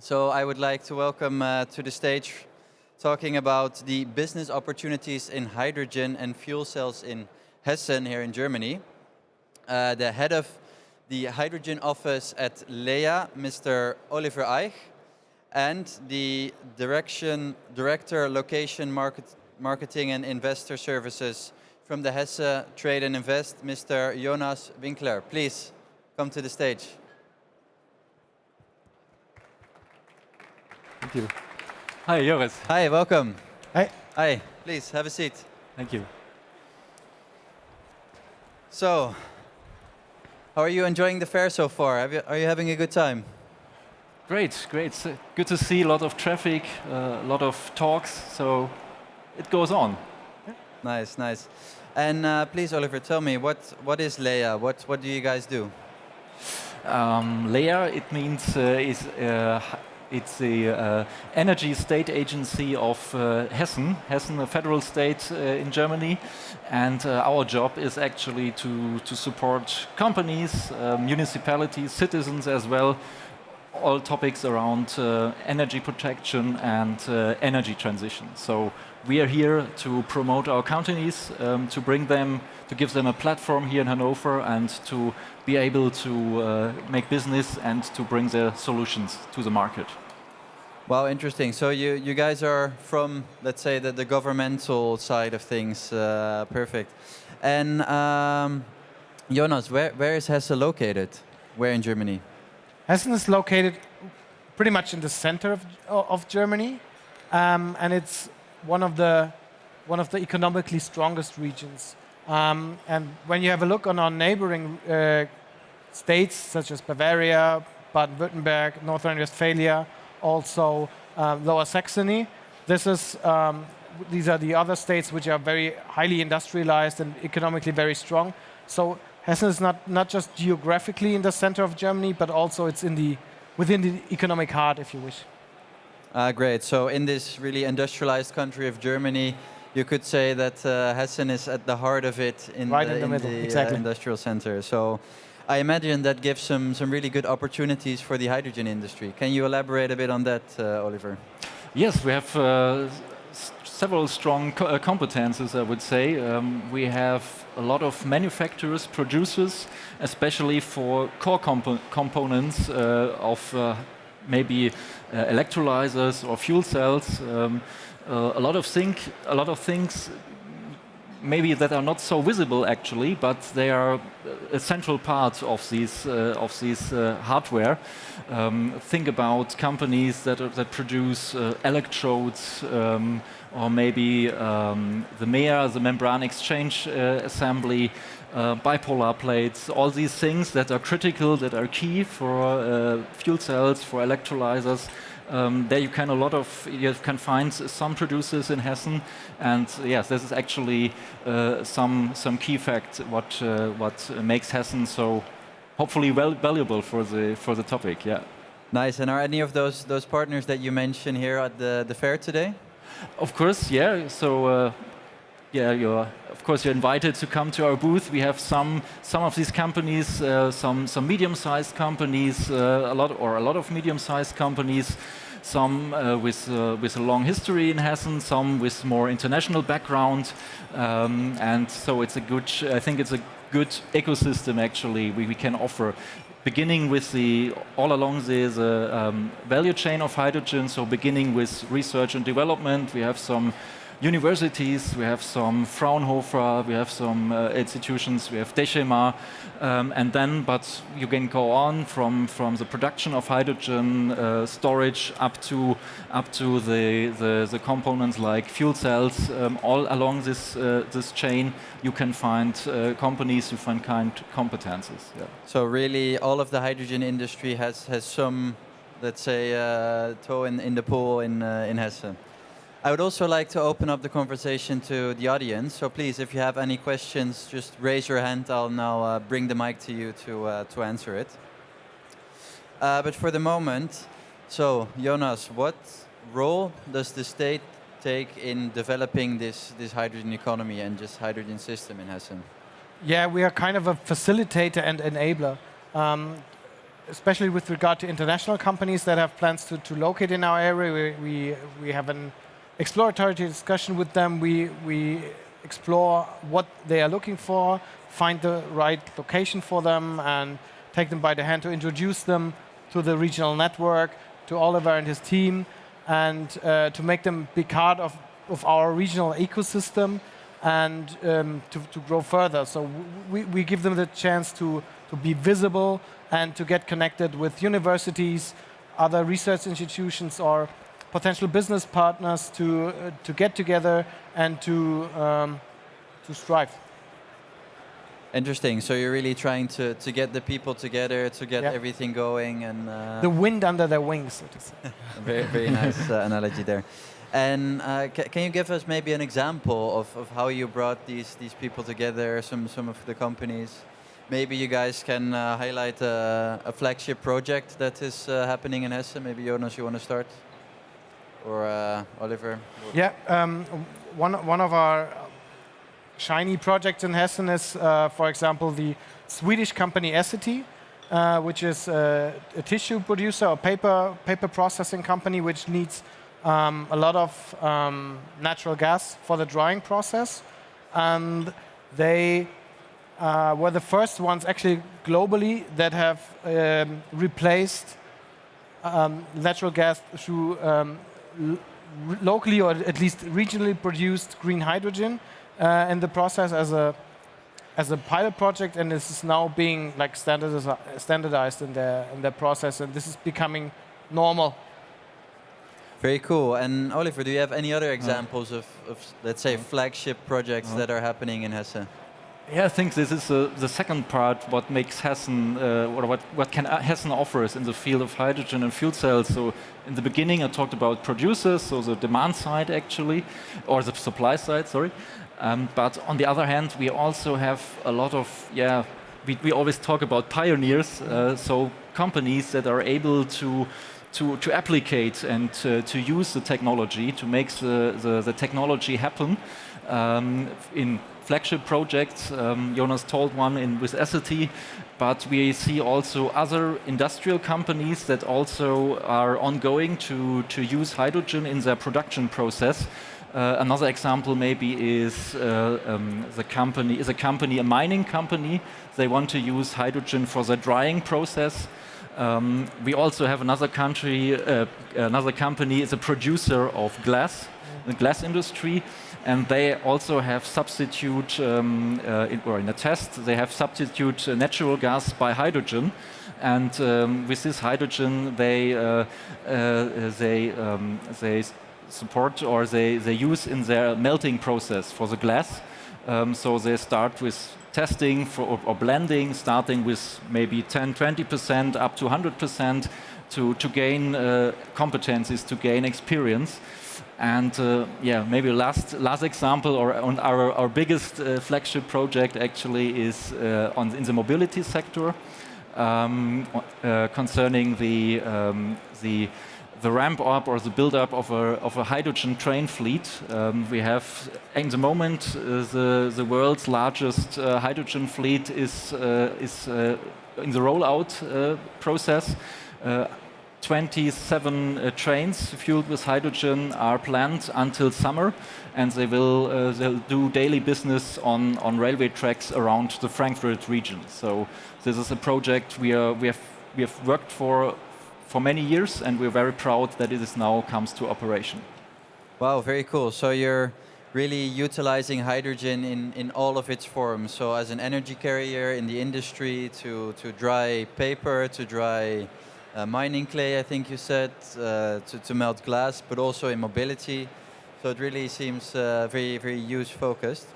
So I would like to welcome to the stage talking about the business opportunities in hydrogen and fuel cells in Hessen here in Germany. The head of the hydrogen office at LEA, Mr. Olivier Eich, and the director location marketing and investor services from the Hesse Trade and Invest, Mr. Jonas Winkler. Please come to the stage. Thank you. Hi, Joris. Hi, welcome. Hi. Hi, please have a seat. Thank you. So, how are you enjoying the fair so far? Are you having a good time? Great, great. It's good to see a lot of traffic, a lot of talks, so it goes on. Nice, nice. And please, Oliver, tell me, what is LEA? What do you guys do? LEA, it means it's the energy state agency of Hessen, a federal state in Germany. And our job is actually to support companies, municipalities, citizens as well, all topics around energy protection and energy transition. So we are here to promote our companies, to bring them, to give them a platform here in Hanover and to be able to make business and to bring their solutions to the market. Wow, interesting. So you guys are from, let's say, the governmental side of things. Perfect. And Jonas, where is Hesse located? Where in Germany? Hessen is located pretty much in the center of Germany, and it's one of the economically strongest regions. And when you have a look on our neighboring states, such as Bavaria, Baden-Württemberg, North Rhine-Westphalia, also Lower Saxony, these are the other states which are very highly industrialized and economically very strong. So Hessen is not just geographically in the center of Germany, but also it's within the economic heart, if you wish. Great. So in this really industrialized country of Germany, you could say that Hessen is at the heart of it in the middle, exactly. Industrial center. So I imagine that gives some really good opportunities for the hydrogen industry. Can you elaborate a bit on that, Oliver? Yes, we have several strong competences, I would say. We have a lot of manufacturers, producers, especially for core components of maybe electrolyzers or fuel cells. A lot of things maybe that are not so visible actually, but they are a central part of these hardware. Think about companies that produce electrodes, or maybe the MEA, the membrane exchange assembly, bipolar plates, all these things that are critical, that are key for fuel cells, for electrolyzers. There you can find some producers in Hessen, and yes, this is actually some key fact what makes Hessen so hopefully valuable for the topic. Yeah. Nice. And are any of those partners that you mentioned here at the fair today? Of course, yeah. So. You're invited to come to our booth. We have some of these companies, some medium-sized companies, a lot of medium-sized companies, some with a long history in Hessen, some with more international background, and so I think it's a good ecosystem actually we can offer. Beginning with all along the value chain of hydrogen, so beginning with research and development, we have some universities, we have some Fraunhofer, we have some institutions, we have DECHEMA, but you can go on from the production of hydrogen, storage up to the components like fuel cells. All along this chain, you can find companies, you find competences. Yeah. So really, all of the hydrogen industry has some, let's say, toe in the pool in Hessen. I would also like to open up the conversation to the audience. So please, if you have any questions, just raise your hand. I'll now bring the mic to you to answer it. But for the moment, so Jonas, what role does the state take in developing this hydrogen economy and just hydrogen system in Hessen? Yeah, we are kind of a facilitator and enabler. especially with regard to international companies that have plans to locate in our area. We have an exploratory discussion with them. We explore what they are looking for, find the right location for them, and take them by the hand to introduce them to the regional network, to Oliver and his team, and to make them be part of our regional ecosystem and to grow further. So we give them the chance to be visible and to get connected with universities, other research institutions, or potential business partners to get together and to strive. Interesting. So you're really trying to get the people together, to get everything going, and the wind under their wings, so to say. Very nice analogy there. And can you give us maybe an example of how you brought these people together? Some of the companies. Maybe you guys can highlight a flagship project that is happening in Hessen. Maybe Jonas, you want to start, or Oliver? Yeah, one of our shiny projects in Hessen is, for example, the Swedish company Essity, which is a tissue producer, a paper processing company, which needs a lot of natural gas for the drying process. And they were the first ones actually globally that have replaced natural gas through locally or at least regionally produced green hydrogen in the process as a pilot project, and this is now being like standardized in their process, and this is becoming normal. Very cool. And Oliver, do you have any other examples of let's say, flagship projects that are happening in Hessen? Yeah, I think this is the second part. What makes Hessen, what can Hessen offers in the field of hydrogen and fuel cells? So in the beginning, I talked about producers, so the demand side actually, or the supply side. Sorry. But on the other hand, we also have a lot of we always talk about pioneers, so companies that are able to applicate and to use the technology to make the technology happen in flagship projects. Jonas told one with Essity, but we see also other industrial companies that also are ongoing to use hydrogen in their production process. Another example maybe is a mining company. They want to use hydrogen for the drying process. We also have another company is a producer of glass, the glass industry, and they also have substitute, in a test, they have substitute natural gas by hydrogen, and with this hydrogen they support or they use in their melting process for the glass. So they start with testing or blending, starting with maybe 10-20% up to 100% to gain competencies, to gain experience. And maybe last example, or on our biggest flagship project actually is in the mobility sector, concerning the ramp up or the build up of a hydrogen train fleet. We have in the moment the world's largest hydrogen fleet is in the rollout process. 27 trains fueled with hydrogen are planned until summer, and they'll do daily business on railway tracks around the Frankfurt region. So this is a project we have worked for many years, and we're very proud that it now comes to operation. Wow, very cool. So you're really utilizing hydrogen in all of its forms. So as an energy carrier in the industry, to dry paper, to dry mining clay, I think you said, to melt glass, but also in mobility. So it really seems very, very use focused.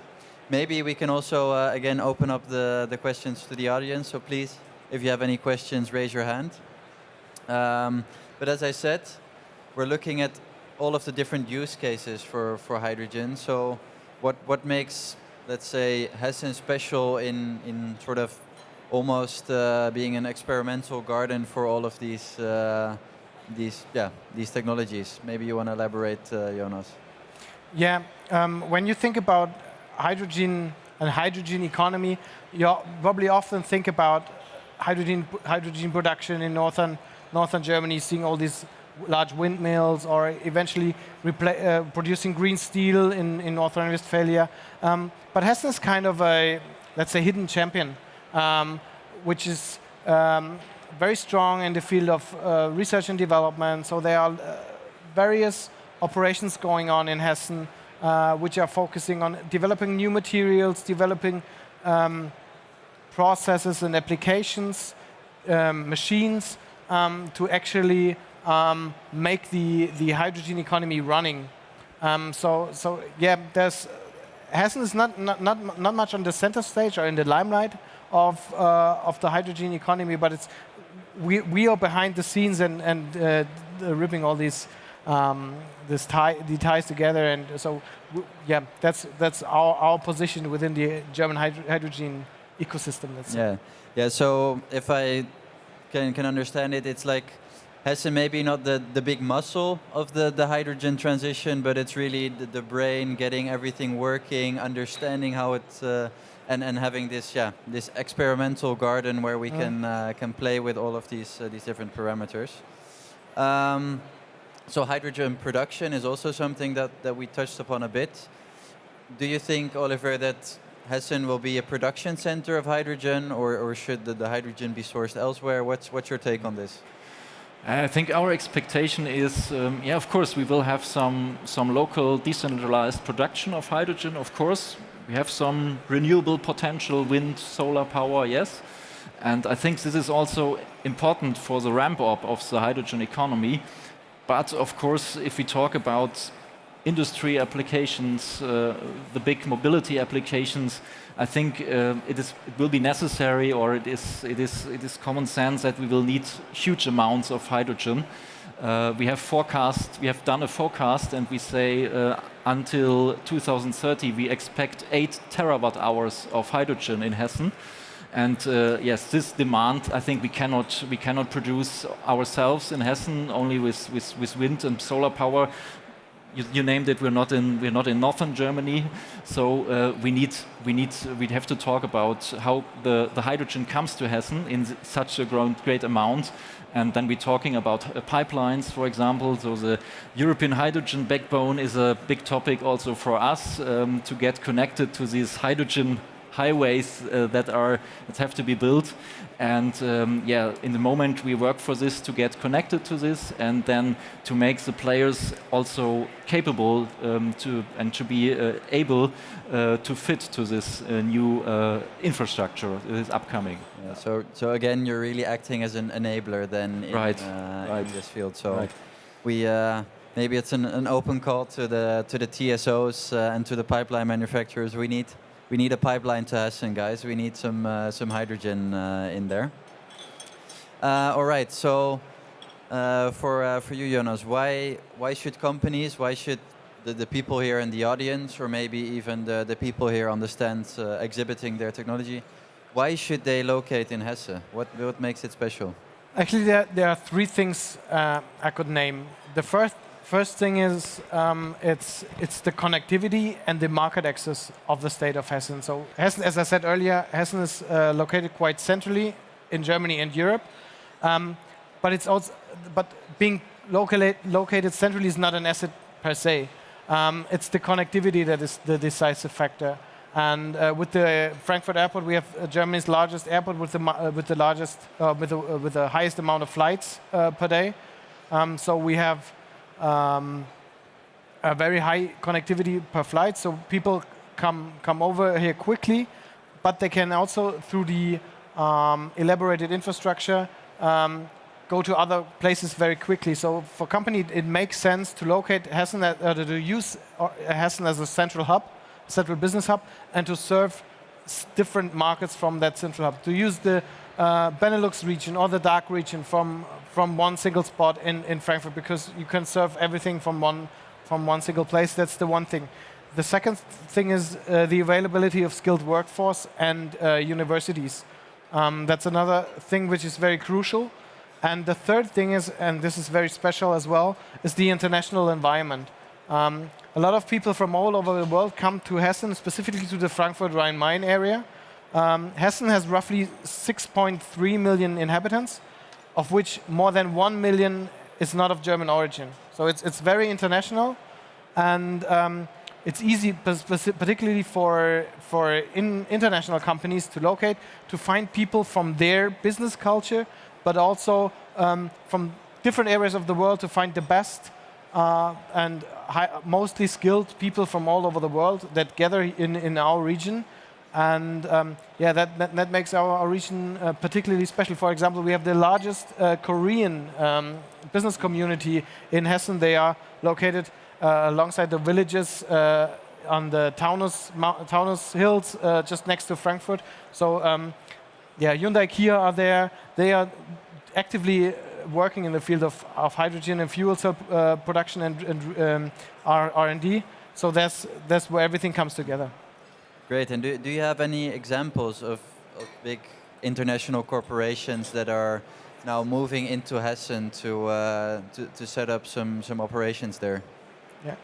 Maybe we can also again open up the questions to the audience. So please, if you have any questions, raise your hand. But as I said, we're looking at all of the different use cases for hydrogen. So what makes, let's say, Hessen special in sort of almost being an experimental garden for all of these technologies? Maybe you want to elaborate, Jonas. Yeah, when you think about hydrogen and hydrogen economy, you probably often think about hydrogen production in northern Germany, seeing all these large windmills, or eventually producing green steel in North Rhine-Westphalia. But Hessen is kind of a, let's say, hidden champion, which is very strong in the field of research and development. So there are various operations going on in Hessen, which are focusing on developing new materials, developing processes and applications, machines, to actually make the hydrogen economy running. So yeah, Hessen is not much on the center stage or in the limelight of the hydrogen economy, but we are behind the scenes and ripping all these the ties together, and so yeah, that's our position within the German hydrogen ecosystem. Let's say. Yeah. So if I can understand it, it's like Hessen maybe not the big muscle of the hydrogen transition, but it's really the brain getting everything working, understanding how it and having this experimental garden where we can play with all of these different parameters. So hydrogen production is also something that we touched upon a bit. Do you think, Oliver, that Hessen will be a production center of hydrogen, or should the hydrogen be sourced elsewhere? What's your take on this? I think our expectation is, of course, we will have some local decentralized production of hydrogen, of course. We have some renewable potential, wind, solar power, yes. And I think this is also important for the ramp-up of the hydrogen economy. But of course, if we talk about industry applications, the big mobility applications, I think it will be necessary, or it is common sense that we will need huge amounts of hydrogen. We have done a forecast, and we say until 2030 we expect 8 terawatt hours of hydrogen in Hessen. And yes, this demand, I think we cannot produce ourselves in Hessen only with wind and solar power. You named it. We're not in northern Germany, so we have to talk about how the hydrogen comes to Hessen in such a great amount. And then we're talking about pipelines, for example. So the European hydrogen backbone is a big topic also for us, to get connected to these hydrogen highways that have to be built. And in the moment we work for this, to get connected to this, and then to make the players also capable to be able to fit to this new infrastructure that is upcoming. Yeah, so again, you're really acting as an enabler then in this field. So we maybe it's an open call to the TSOs and to the pipeline manufacturers. We need a pipeline to Hessen, guys. We need some hydrogen in there. All right. So for you, Jonas, why should companies, why should the people here in the audience, or maybe even the people here on the stand exhibiting their technology, why should they locate in Hesse? What makes it special? Actually, there are 3 things I could name. The first thing is it's the connectivity and the market access of the state of Hessen. So Hessen, as I said earlier, Hessen is located quite centrally in Germany and Europe, but being located centrally is not an asset per se. It's the connectivity that is the decisive factor. And with the Frankfurt Airport, we have Germany's largest airport with the highest amount of flights per day. So we have a very high connectivity per flight, so people come over here quickly, but they can also, through the elaborated infrastructure, go to other places very quickly. So for company, it makes sense to locate Hessen, to use Hessen as a central business hub, and to serve different markets from that central hub. To use the Benelux region or the DACH region from one single spot in Frankfurt, because you can serve everything from one single place. That's the one thing. The second thing is the availability of skilled workforce and universities. That's another thing which is very crucial. And the third thing is, and this is very special as well, is the international environment. A lot of people from all over the world come to Hessen, specifically to the Frankfurt Rhine-Main area, Hessen has roughly 6.3 million inhabitants, of which more than 1 million is not of German origin. So it's very international, and it's easy, particularly for international companies to locate, to find people from their business culture, but also from different areas of the world to find the best and mostly skilled people from all over the world that gather in our region. And yeah, that makes our region particularly special. For example, we have the largest Korean business community in Hessen. They are located alongside the villages on the Taunus Hills, just next to Frankfurt. So yeah, Hyundai, Kia are there. They are actively working in the field of hydrogen and fuel cell production and R&D. So that's where everything comes together. Great. And do you have any examples of big international corporations that are now moving into Hessen to set up some operations there? Yeah.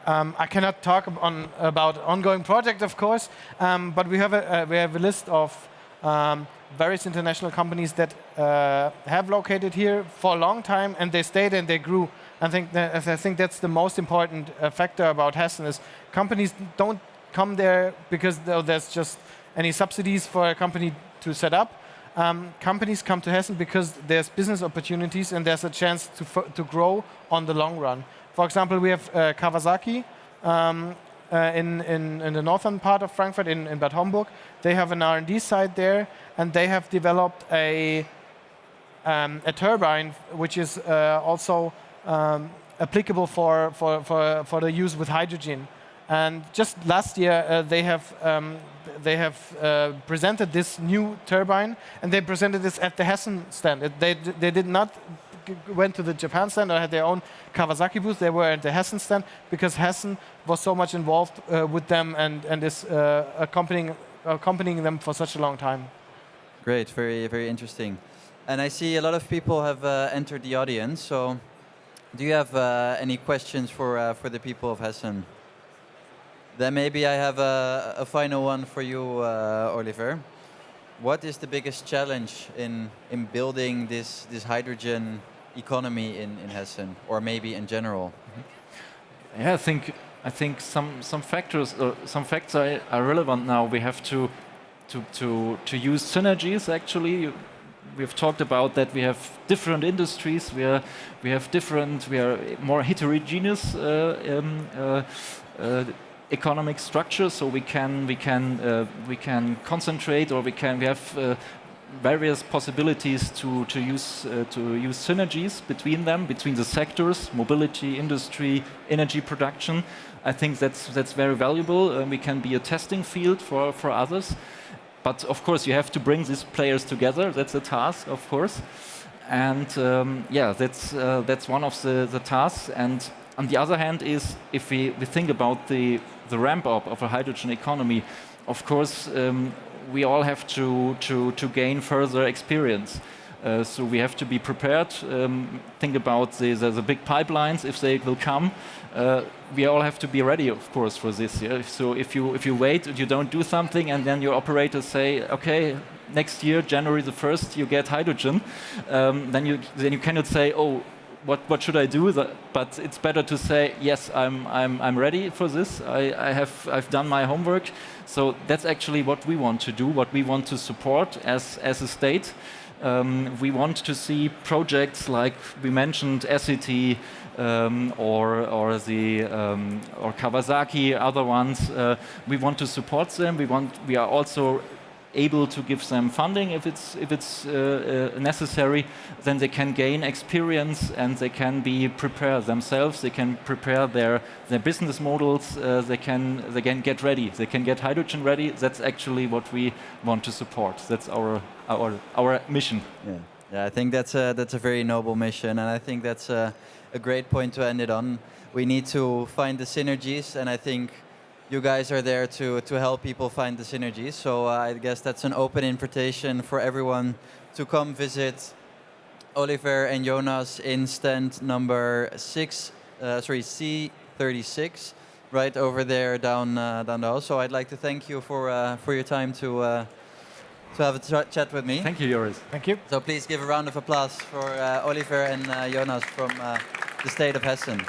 I cannot talk about ongoing project, of course, but we have a list of various international companies that have located here for a long time, and they stayed and they grew. I think that's the most important factor about Hessen is companies don't come there because there's just any subsidies for a company to set up. Companies come to Hessen because there's business opportunities and there's a chance to grow on the long run. For example, we have Kawasaki in the northern part of Frankfurt, in Bad Homburg. They have an R&D site there, and they have developed a turbine which is also applicable for the use with hydrogen. And just last year, they have presented this new turbine, and they presented this at the Hessen stand. They did not went to the Japan stand or had their own Kawasaki booth. They were at the Hessen stand because Hessen was so much involved with them and is accompanying them for such a long time. Great, very, very interesting. And I see a lot of people have entered the audience. So, do you have any questions for the people of Hessen? Then maybe I have a final one for you, Oliver. What is the biggest challenge in building this hydrogen economy in Hessen, or maybe in general? Yeah, I think some factors, some facts are relevant now. We have to use synergies. Actually, we've talked about that. We have different industries. We are more heterogeneous economic structure, so we can concentrate, or we have various possibilities to use synergies between them, between the sectors, mobility, industry, energy production. I think that's very valuable. We can be a testing field for others, but of course you have to bring these players together. That's a task, of course, and yeah, that's one of the tasks. And on the other hand, is if we think about the ramp up of a hydrogen economy, of course, we all have to gain further experience. So we have to be prepared. Think about the big pipelines, if they will come. We all have to be ready, of course, for this. Yeah? So if you wait, you don't do something, and then your operators say, okay, next year, January the 1st, you get hydrogen, then you cannot say, oh, what should I do? But it's better to say, yes, I'm ready for this. I've done my homework. So that's actually what we want to do, what we want to support as a state. We want to see projects like we mentioned, SET or Kawasaki, other ones. We want to support them. We are also able to give them funding if it's necessary. Then they can gain experience and they can be prepared themselves. They can prepare their business models. They can get ready. They can get hydrogen ready. That's actually what we want to support. That's our mission. Yeah. I think that's a very noble mission, and I think that's a great point to end it on. We need to find the synergies, and I think you guys are there to help people find the synergies. So I guess that's an open invitation for everyone to come visit Oliver and Jonas in stand number C36, right over there down the hall. So I'd like to thank you for your time to to have a chat with me. Thank you, Joris. Thank you. So please give a round of applause for Oliver and Jonas from the state of Hessen.